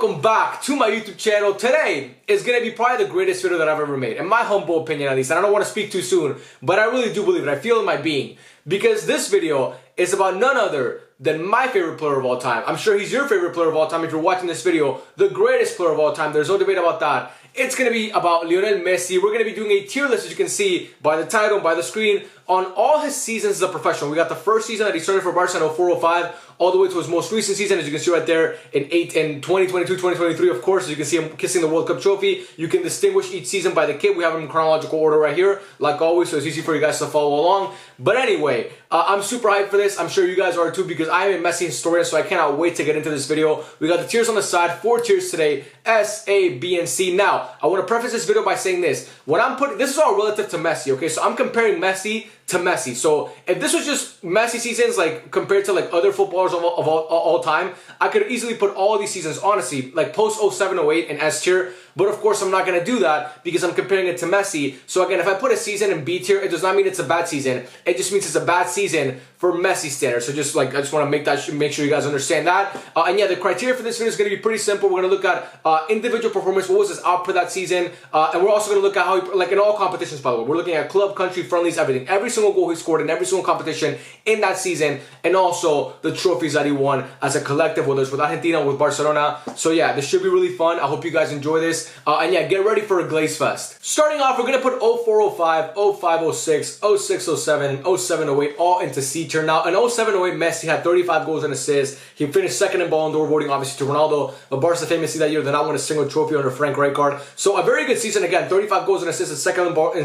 welcome back to my YouTube channel. Today is going to be probably the greatest video that I've ever made, in my humble opinion at least. And I don't want to speak too soon, but I really do believe it. I feel it in my being. Because this video is about none other than my favorite player of all time. I'm sure he's your favorite player of all time if you're watching this video. The greatest player of all time. There's no debate about that. It's going to be about Lionel Messi. We're going to be doing a tier list, as you can see by the title, by the screen, on all his seasons as a professional. We got the first season that he started for Barca in 04-05, all the way to his most recent season, as you can see right there, in 2022-2023, of course. As you can see him kissing the World Cup trophy. You can distinguish each season by the kit. We have them in chronological order right here, like always, so it's easy for you guys to follow along. But anyway, I'm super hyped for this. I'm sure you guys are too, because I am a Messi historian, so I cannot wait to get into this video. We got the tiers on the side, 4 tiers today, S, A, B, and C. Now, I want to preface this video by saying this. When I'm putting, this is all relative to Messi, okay? So I'm comparing Messi to Messi. So if this was just Messi seasons, like compared to like other footballers of all time, I could easily put all these seasons, honestly, like post 07-08 in S tier. But of course, I'm not going to do that because I'm comparing it to Messi. So again, if I put a season in B tier, it does not mean it's a bad season. It just means it's a bad season for Messi standards. So just like, I just want to make sure you guys understand that. And yeah, the criteria for this video is going to be pretty simple. We're going to look at individual performance. What was his output that season? And we're also going to look at how he, like in all competitions, by the way, we're looking at club, country, friendlies, everything. Every single goal he scored in every single competition in that season. And also the trophies that he won as a collective, whether it's with Argentina or with Barcelona. So yeah, this should be really fun. I hope you guys enjoy this. And yeah, get ready for a glaze fest. Starting off, we're going to put 04-05, 05-06, 06-07, and 07-08 all into C tier. Now, in 07-08, Messi had 35 goals and assists. He finished second in Ballon d'Or voting, obviously, to Ronaldo. But Barca famously that year did not win a single trophy under Frank Rijkaard. So a very good season again. 35 goals and assists and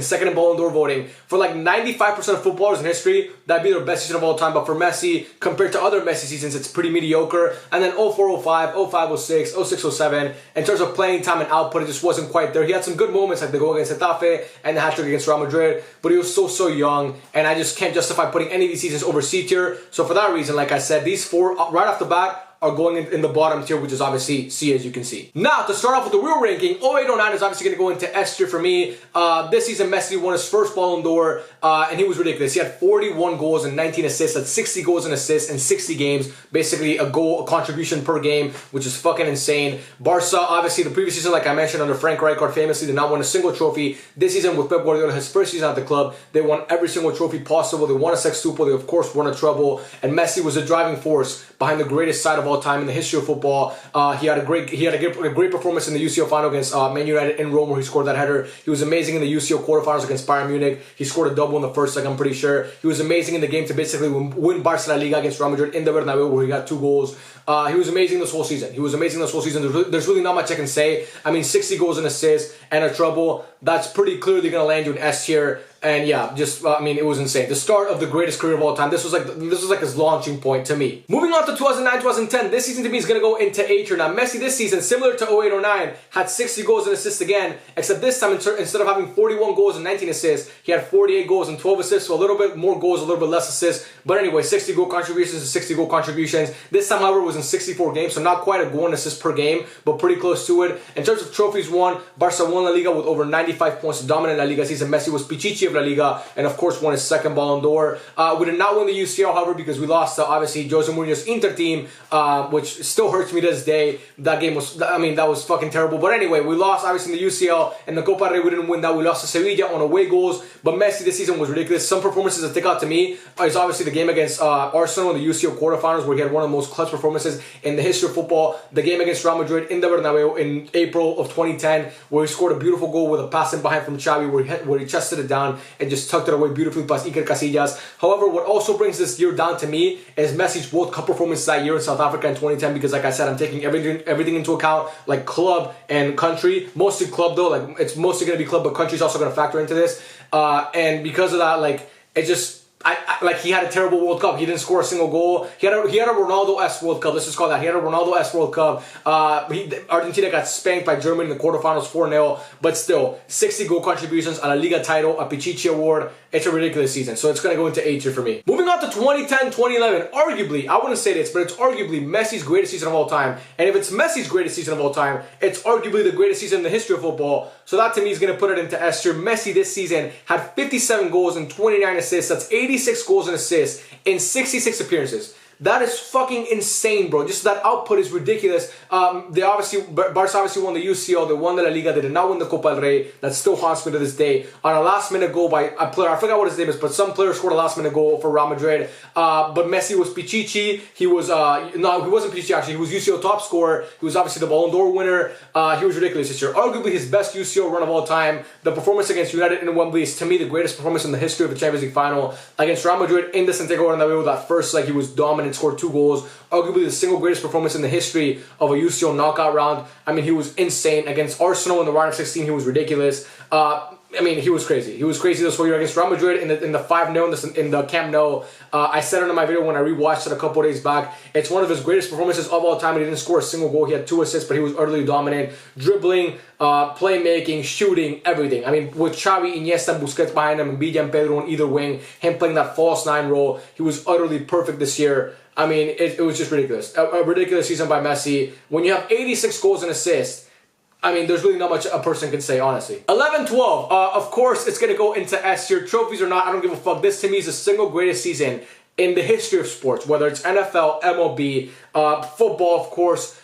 second in Ballon d'Or voting. For like 95% of footballers in history, that'd be their best season of all time. But for Messi, compared to other Messi seasons, it's pretty mediocre. And then 04-05, 05-06, 06-07, in terms of playing time and output, it just wasn't quite there. He had some good moments like the goal against Getafe and the hat-trick against Real Madrid, but he was so young, and I just can't justify putting any of these seasons over C tier. So for that reason, like I said, these 4 right off the bat are going in the bottom tier, which is obviously C, as you can see. Now, to start off with the real ranking, 08-09 is obviously going to go into S tier for me. This season, Messi won his first Ballon d'Or, and he was ridiculous. He had 41 goals and 19 assists. That's 60 goals and assists in 60 games. Basically, a contribution per game, which is fucking insane. Barca, obviously, the previous season, like I mentioned, under Frank Rijkaard, famously did not win a single trophy. This season, with Pep Guardiola, his first season at the club, they won every single trophy possible. They won a sextuple. They, of course, won a treble. And Messi was the driving force behind the greatest side of all time in the history of football. He had a great performance in the UCL final against Man United in Rome, where he scored that header. He was amazing in the UCL quarterfinals against Bayern Munich. He scored a double in the first leg, I'm pretty sure. He was amazing in the game to basically win Barca La Liga against Real Madrid in the Bernabeu, where he got 2 goals. He was amazing this whole season. There's really not much I can say. I mean, 60 goals and assists and a treble. That's pretty clearly going to land you in S tier. And yeah, just, I mean, it was insane. The start of the greatest career of all time. This was like his launching point to me. Moving on to 2009-2010, this season to me is going to go into A tier. Now, Messi this season, similar to 08-09, had 60 goals and assists again, except this time, instead of having 41 goals and 19 assists, he had 48 goals and 12 assists, so a little bit more goals, a little bit less assists. But anyway, 60 goal contributions to 60 goal contributions. This time, however, was in 64 games, so not quite a goal and assist per game, but pretty close to it. In terms of trophies won, Barca won La Liga with over 95 points, dominant La Liga season. Messi was Pichichi of La Liga, and of course won his second Ballon d'Or. We did not win the UCL, however, because we lost obviously Jose Mourinho's Inter team, which still hurts me to this day. That game was, I mean, that was fucking terrible. But anyway, we lost obviously in the UCL, and the Copa del Rey we didn't win that. We lost to Sevilla on away goals. But Messi this season was ridiculous. Some performances that stick out to me is obviously the game against Arsenal in the UCL quarterfinals, where he had one of the most clutch performances in the history of football. The game against Real Madrid in the Bernabeu in April of 2010, where he scored a beautiful goal with a pass in behind from Xavi, where he chested it down and just tucked it away beautifully past Iker Casillas. However, what also brings this year down to me is Messi's World Cup performance that year in South Africa in 2010, because like I said, I'm taking everything into account, like club and country. Mostly club though, like it's mostly going to be club, but country's also going to factor into this. And because of that, like, it just, like, he had a terrible World Cup. He didn't score a single goal. He had a Ronaldo-esque World Cup. Let's just call that. He had a Ronaldo-esque World Cup. Argentina got spanked by Germany in the quarterfinals 4-0. But still, 60 goal contributions, a La Liga title, a Pichichi award. It's a ridiculous season. So it's going to go into A tier for me. Moving on to 2010-2011. Arguably, I wouldn't say this, but it's arguably Messi's greatest season of all time. And if it's Messi's greatest season of all time, it's arguably the greatest season in the history of football. So that to me is going to put it into S tier. Messi this season had 57 goals and 29 assists. That's 86 goals and assists in 66 appearances. That is fucking insane, bro. Just that output is ridiculous. Barca obviously won the UCL, they won the La Liga, they did not win the Copa del Rey. That still haunts me to this day. On a last-minute goal by a player, I forgot what his name is, but some player scored a last-minute goal for Real Madrid. But Messi was Pichichi. He was, no, he wasn't Pichichi actually. He was UCL top scorer. He was obviously the Ballon d'Or winner. He was ridiculous this year. Arguably his best UCL run of all time. The performance against United in Wembley is, to me, the greatest performance in the history of the Champions League final. Against Real Madrid in the Santiago Bernabeu, that first leg, he was dominant, scored 2 goals. Arguably the single greatest performance in the history of a UCL knockout round. I mean, he was insane. Against Arsenal in the round of 16, he was ridiculous. I mean, he was crazy. He was crazy this whole year against Real Madrid in the 5-0 in the Camp Nou. I said it in my video when I rewatched it a couple days back. It's one of his greatest performances of all time. He didn't score a single goal. He had 2 assists, but he was utterly dominant. Dribbling, playmaking, shooting, everything. I mean, with Xavi, Iniesta, and Busquets behind him, and Villa and Pedro on either wing, him playing that false 9 role, he was utterly perfect this year. I mean, it was just ridiculous. A ridiculous season by Messi. When you have 86 goals and assists, I mean, there's really not much a person can say, honestly. 11-12. Of course, it's going to go into S tier. Trophies or not, I don't give a fuck. This, to me, is the single greatest season in the history of sports, whether it's NFL, MLB, football, of course,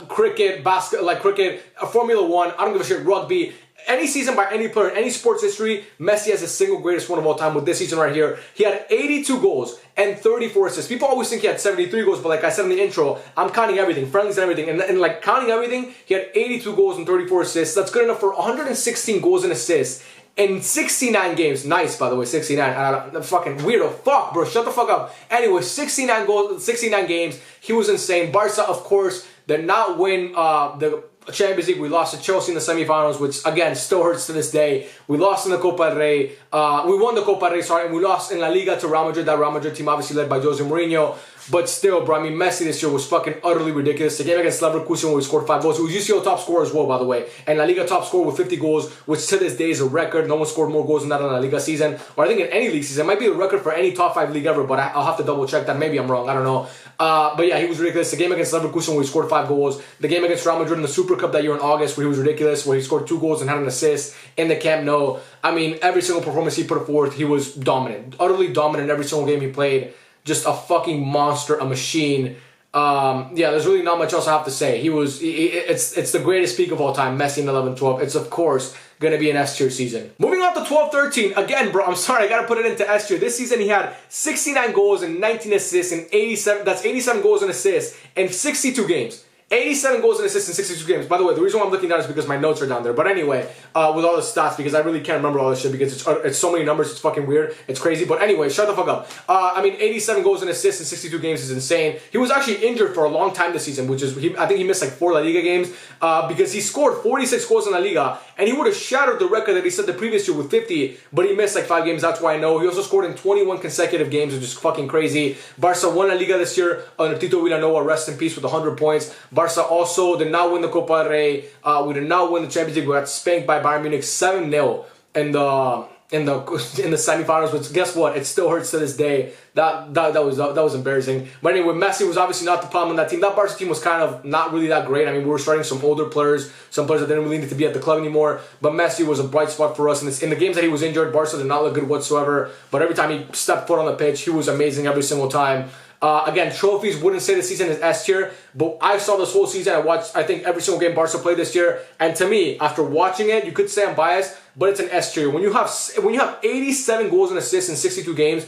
cricket, cricket, Formula 1, I don't give a shit, rugby. Any season by any player in any sports history, Messi has the single greatest one of all time with this season right here. He had 82 goals and 34 assists. People always think he had 73 goals, but like I said in the intro, I'm counting everything, friendlies and everything. And like counting everything, he had 82 goals and 34 assists. That's good enough for 116 goals and assists in 69 games. Nice, by the way, 69. Fucking weirdo. Fuck, bro. Shut the fuck up. Anyway, 69 goals, 69 games. He was insane. Barca, of course, did not win the Champions League. We lost to Chelsea in the semifinals, which again still hurts to this day. We lost in the Copa del Rey. We won the Copa del Rey, sorry, and we lost in La Liga to Real Madrid. That Real Madrid team obviously led by Jose Mourinho. But still, bro, I mean, Messi this year was fucking utterly ridiculous. The game against Leverkusen where we scored 5 goals. He was UCL top scorer as well, by the way. And La Liga top scorer with 50 goals, which to this day is a record. No one scored more goals than that in La Liga season. Or I think in any league season. It might be the record for any top 5 league ever, but I'll have to double check that. Maybe I'm wrong. I don't know. But yeah, he was ridiculous. The game against Leverkusen where he scored 5 goals. The game against Real Madrid in the Super Cup that year in August where he was ridiculous, where he scored 2 goals and had an assist in the Camp Nou. I mean, every single performance he put forth, he was dominant. Utterly dominant in every single game he played. Just a fucking monster, a machine. Yeah, there's really not much else I have to say. It's the greatest peak of all time, Messi in 11-12. It's, of course, going to be an S tier season. Moving on to 12-13. Again, bro, I'm sorry, I got to put it into S tier. This season, he had 69 goals and 19 assists and 87. That's 87 goals and assists in 62 games. 87 goals and assists in 62 games. By the way, the reason why I'm looking down is because my notes are down there. But anyway, with all the stats, because I really can't remember all this shit because it's so many numbers, it's fucking weird. It's crazy. But anyway, shut the fuck up. I mean, 87 goals and assists in 62 games is insane. He was actually injured for a long time this season, which is, I think he missed like 4 La Liga games because he scored 46 goals in La Liga and he would have shattered the record that he set the previous year with 50, but he missed like 5 games. That's why I know. He also scored in 21 consecutive games, which is fucking crazy. Barca won La Liga this year under Tito Vilanova, rest in peace, with 100 points. Barca also did not win the Copa del Rey. We did not win the Champions League. We got spanked by Bayern Munich 7-0 in the semifinals. Which guess what? It still hurts to this day. That was embarrassing. But anyway, Messi was obviously not the problem in that team. That Barca team was kind of not really that great. I mean, we were starting some older players, some players that didn't really need to be at the club anymore. But Messi was a bright spot for us. And in the games that he was injured, Barca did not look good whatsoever. But every time he stepped foot on the pitch, he was amazing every single time. Again, trophies, wouldn't say the season is S tier, but I saw this whole season. I watched, I think, every single game Barca played this year, and to me, after watching it, you could say I'm biased, but it's an S tier. When you have 87 goals and assists in 62 games,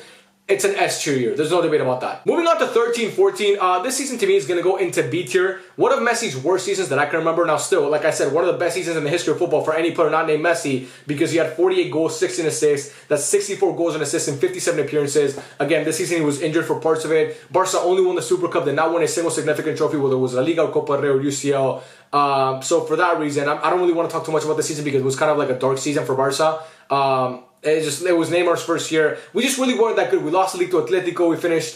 it's an S tier year. There's no debate about that. Moving on to 13-14, this season to me is going to go into B tier. One of Messi's worst seasons that I can remember. Now still, like I said, one of the best seasons in the history of football for any player not named Messi, because he had 48 goals, 16 assists. That's 64 goals and assists in 57 appearances. Again, this season he was injured for parts of it. Barca only won the Super Cup, did not win a single significant trophy, whether it was La Liga or Copa del Rey or UCL. So for that reason, I don't really want to talk too much about the season because it was kind of like a dark season for Barca. It was Neymar's first year. We just really weren't that good. We lost the league to Atletico. We finished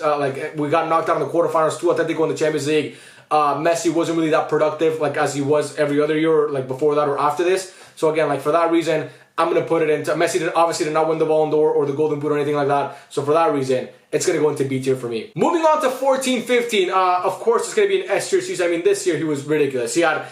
we got knocked out in the quarterfinals to Atletico in the Champions League. Messi wasn't really that productive as he was every other year, before that or after this. So again, for that reason, I'm gonna put it into Messi. Obviously did not win the Ballon d'Or or the Golden Boot or anything like that. So for that reason, it's gonna go into B tier for me. Moving on to 14-15. Of course, it's gonna be an S tier season. I mean, this year he was ridiculous. He had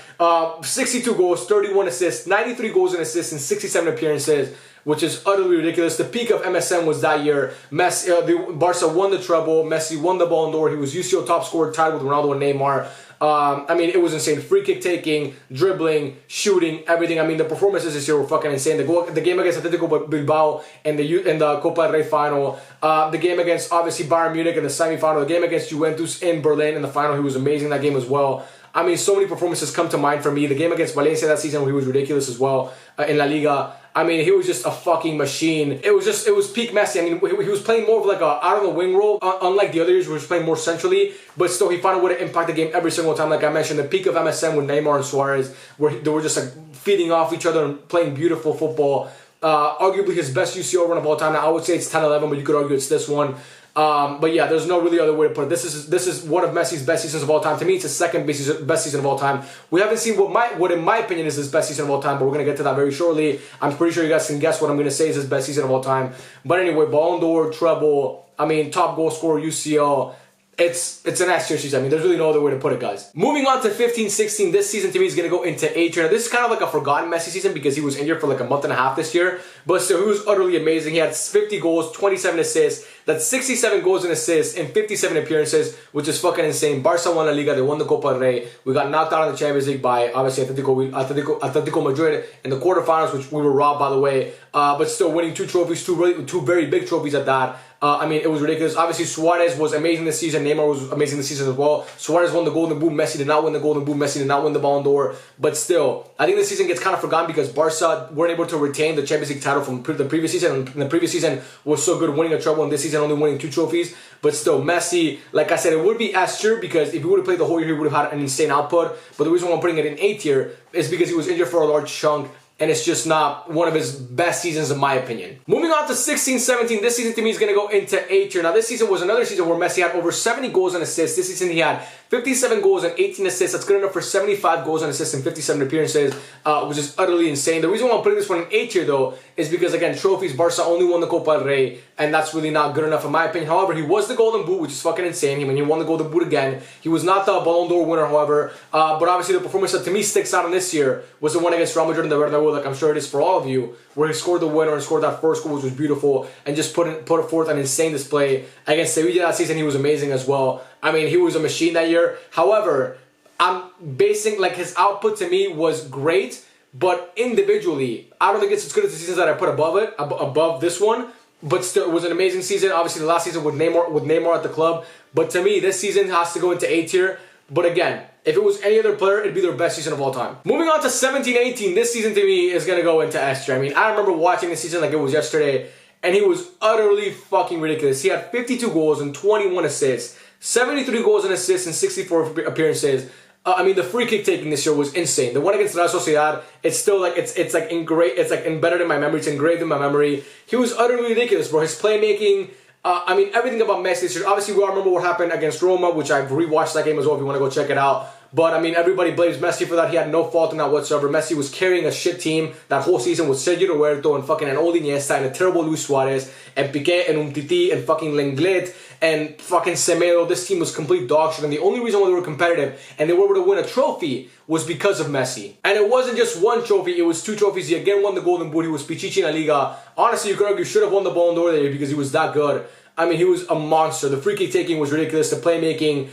62 goals, 31 assists, 93 goals and assists in 67 appearances. which is utterly ridiculous. The peak of MSN was that year. Barca won the treble. Messi won the Ballon d'Or. He was UCL top scorer, tied with Ronaldo and Neymar. I mean, it was insane. Free kick taking, dribbling, shooting, everything. I mean, the performances this year were fucking insane. The game against Atletico Bilbao in the Copa del Rey final. The game against, obviously, Bayern Munich in the semi-final. The game against Juventus in Berlin in the final. He was amazing that game as well. I mean, so many performances come to mind for me. The game against Valencia that season where he was ridiculous as well in La Liga. I mean, he was just a fucking machine. It was peak Messi. I mean, he was playing more of like a out on the wing role, unlike the other years where he was playing more centrally. But still, he found a way to impact the game every single time. Like I mentioned, the peak of MSN with Neymar and Suarez, where they were just like feeding off each other and playing beautiful football. Arguably his best UCL run of all time. Now, I would say it's 10-11, but you could argue it's this one. But yeah, there's no really other way to put it. This is one of Messi's best seasons of all time. To me, it's his second best season of all time. We haven't seen what in my opinion is his best season of all time, but we're gonna get to that very shortly. I'm pretty sure you guys can guess what I'm gonna say is his best season of all time. But anyway, Ballon d'Or, treble. I mean, top goal scorer, UCL. It's an S tier season. I mean, there's really no other way to put it, guys. Moving on to 15-16, this season to me is going to go into A tier. Now, this is kind of like a forgotten Messi season because he was injured for like a month and a half this year. But still, he was utterly amazing. He had 50 goals, 27 assists. That's 67 goals and assists in 57 appearances, which is fucking insane. Barca won La Liga. They won the Copa del Rey. We got knocked out of the Champions League by, obviously, Atletico Madrid in the quarterfinals, which we were robbed, by the way. But still winning two trophies, two very big trophies at that. I mean, it was ridiculous. Obviously, Suarez was amazing this season. Neymar was amazing this season as well. Suarez won the Golden Boot. Messi did not win the Golden Boot. Messi did not win the Ballon d'Or. But still, I think this season gets kind of forgotten because Barca weren't able to retain the Champions League title from the previous season. And the previous season was so good winning a treble, and this season only winning 2 trophies. But still, Messi, like I said, it would be S tier because if he would have played the whole year, he would have had an insane output. But the reason why I'm putting it in A tier is because he was injured for a large chunk. And it's just not one of his best seasons in my opinion. Moving on to 16-17, this season to me is going to go into A tier. Now this season was another season where Messi had over 70 goals and assists. This season he had 57 goals and 18 assists. That's good enough for 75 goals and assists in 57 appearances, which is utterly insane. The reason why I'm putting this one in A tier though is because again, trophies, Barca only won the Copa del Rey, and that's really not good enough in my opinion. However, he was the Golden Boot, which is fucking insane. I mean, he won the Golden Boot again. He was not the Ballon d'Or winner, however, but obviously the performance that to me sticks out in this year was the one against Real Madrid in the Bernabeu, like I'm sure it is for all of you, where he scored the winner and scored that first goal, which was beautiful, and just put forth an insane display. Against Sevilla that season, he was amazing as well. I mean, he was a machine that year. However, I'm basing, like, his output to me was great, but individually, I don't think it's as good as the seasons that I put above this one, but still, it was an amazing season. Obviously, the last season with Neymar at the club, but to me, this season has to go into A tier. But again, if it was any other player, it'd be their best season of all time. Moving on to 17-18, this season to me is going to go into S tier. I mean, I remember watching this season like it was yesterday, and he was utterly fucking ridiculous. He had 52 goals and 21 assists, 73 goals and assists in 64 appearances. I mean, the free kick taking this year was insane. The one against Real Sociedad, it's still like it's like embedded in my memory. It's engraved in my memory. He was utterly ridiculous, bro. His playmaking. I mean, everything about Messi this year. Obviously, we all remember what happened against Roma, which I've rewatched that game as well if you want to go check it out. But, I mean, everybody blames Messi for that. He had no fault in that whatsoever. Messi was carrying a shit team that whole season with Sergio Roberto and fucking an old Iniesta and a terrible Luis Suarez and Piqué and Umtiti and fucking Lenglet and fucking Semedo. This team was complete dog shit. And the only reason why they were competitive and they were able to win a trophy was because of Messi. And it wasn't just one trophy, it was 2 trophies. He again won the Golden Boot. He was Pichichi in La Liga. Honestly, you could argue he should have won the Ballon d'Or that year because he was that good. I mean, he was a monster. The free kick taking was ridiculous. The playmaking,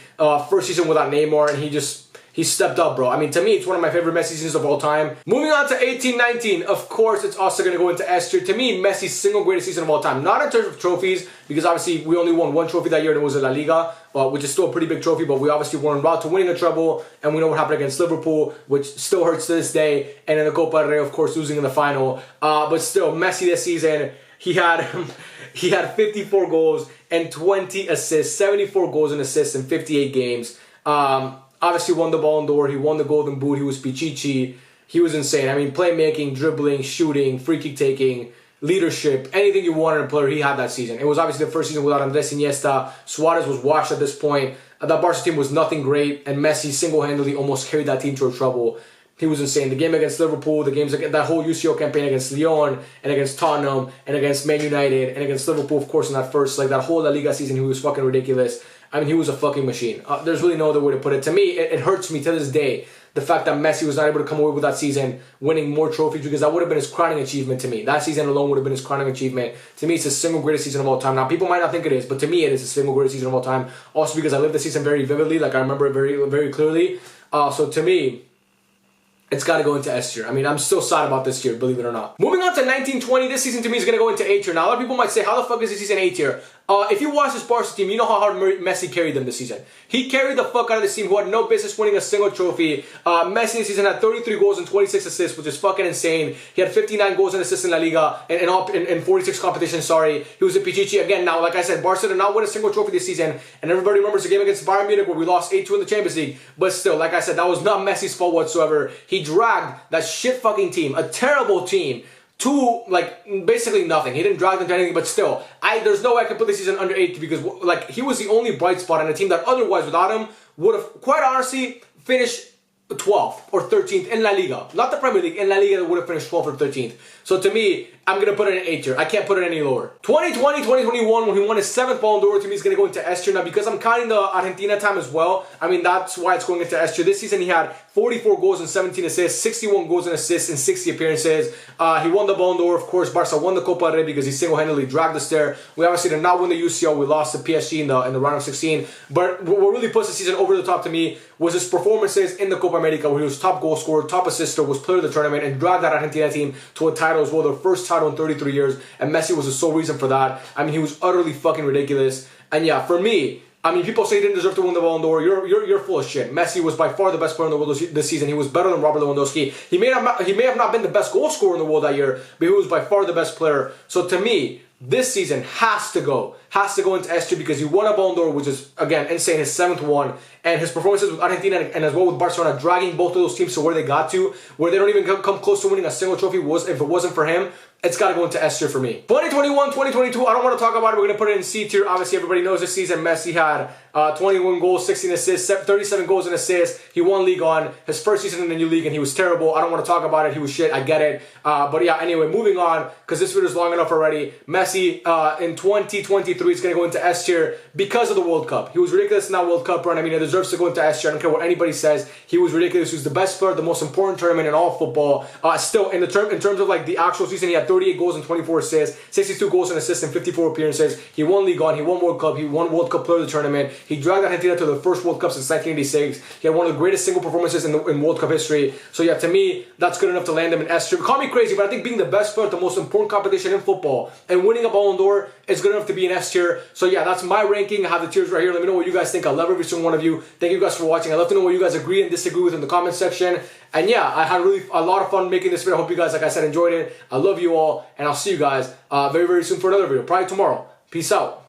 first season without Neymar, and he stepped up, bro. I mean, to me, it's one of my favorite Messi seasons of all time. Moving on to 18-19, of course, it's also going to go into S tier. To me, Messi's single greatest season of all time. Not in terms of trophies, because obviously we only won 1 trophy that year, and it was in La Liga, which is still a pretty big trophy, but we obviously were en route to winning a treble, and we know what happened against Liverpool, which still hurts to this day, and in the Copa del Rey, of course, losing in the final. But still, Messi this season, he had 54 goals and 20 assists, 74 goals and assists in 58 games. Obviously won the Ballon d'Or, he won the Golden Boot, he was Pichichi, he was insane. I mean, playmaking, dribbling, shooting, free kick taking, leadership, anything you wanted in a player, he had that season. It was obviously the first season without Andres Iniesta. Suarez was washed at this point. That Barca team was nothing great, and Messi single-handedly almost carried that team to a treble. He was insane. The game against Liverpool, the games against that whole UCL campaign against Lyon and against Tottenham and against Man United and against Liverpool, of course, in that first, like that whole La Liga season, he was fucking ridiculous. I mean, he was a fucking machine. There's really no other way to put it. To me, it hurts me to this day the fact that Messi was not able to come away with that season winning more trophies, because that would have been his crowning achievement to me. That season alone would have been his crowning achievement. To me, it's the single greatest season of all time. Now, people might not think it is, but to me, it is the single greatest season of all time. Also because I lived the season very vividly, like I remember it very, very clearly. So to me, it's got to go into S tier. I mean, I'm still sad about this tier, believe it or not. Moving on to 1920, this season to me is going to go into A tier. Now, a lot of people might say, how the fuck is this season A tier? If you watch this Barca team, you know how hard Messi carried them this season. He carried the fuck out of this team, who had no business winning a single trophy. Messi this season had 33 goals and 26 assists, which is fucking insane. He had 59 goals and assists in La Liga, in 46 competitions, sorry. He was a Pichichi. Again, now, like I said, Barca did not win a single trophy this season, and everybody remembers the game against Bayern Munich where we lost 8-2 in the Champions League. But still, like I said, that was not Messi's fault whatsoever. He dragged that shit fucking team, a terrible team, to, like, basically nothing. He didn't drag them to anything, but still, there's no way I can put this season under 8 because, like, he was the only bright spot in a team that otherwise, without him, would have, quite honestly, finished 12th or 13th in La Liga. Not the Premier League, in La Liga, they would have finished 12th or 13th. So to me, I'm going to put it in 8 tier. I can't put it any lower. 2020, 2021, when he won his 7th Ballon d'Or, to me, is going to go into S tier. Now, because I'm counting the Argentina time as well, I mean, that's why it's going into S tier. This season, he had 44 goals and 17 assists, 61 goals and assists in 60 appearances. He won the Ballon d'Or, of course. Barca won the Copa del Rey because he single-handedly dragged us there. We obviously did not win the UCL. We lost to PSG in the round of 16. But what really puts the season over the top to me was his performances in the Copa America, where he was top goal scorer, top assister, was player of the tournament, and dragged that Argentina team to a title as well, their first title in 33 years, and Messi was the sole reason for that. I mean, he was utterly fucking ridiculous. And yeah, for me, I mean, people say he didn't deserve to win the Ballon d'Or. You're full of shit. Messi was by far the best player in the world this season. He was better than Robert Lewandowski. He may have not been the best goal scorer in the world that year, but he was by far the best player. So to me, this season has to go into S tier because he won a Ballon d'Or, which is, again, insane, his 7th one. And his performances with Argentina and as well with Barcelona, dragging both of those teams to where they got to, where they don't even come close to winning a single trophy, if it wasn't for him, it's got to go into S tier for me. 2021, 2022, I don't want to talk about it. We're going to put it in C tier. Obviously, everybody knows this season Messi had 21 goals, 16 assists, 37 goals and assists. He won Ligue 1, his first season in the new league, and he was terrible. I don't want to talk about it. He was shit. I get it. But yeah, anyway, moving on, because this video is long enough already. Messi in 2023 is going to go into S tier because of the World Cup. He was ridiculous in that World Cup run. I mean, he deserves to go into S tier. I don't care what anybody says. He was ridiculous. He was the best player, the most important tournament in all football. Still, in terms of like the actual season, he had 38 goals and 24 assists, 62 goals and assists in 54 appearances. He won Ligue 1. He won World Cup. He won World Cup player of the tournament. He dragged Argentina to the first World Cup since 1986. He had one of the greatest single performances in World Cup history. So yeah, to me, that's good enough to land him in S tier. Call me crazy, but I think being the best player at the most important competition in football and winning a Ballon d'Or is good enough to be in S tier. So yeah, that's my ranking. I have the tiers right here. Let me know what you guys think. I love every single one of you. Thank you guys for watching. I'd love to know what you guys agree and disagree with in the comment section. And yeah, I had a lot of fun making this video. I hope you guys, like I said, enjoyed it. I love you all, and I'll see you guys very, very soon for another video. Probably tomorrow. Peace out.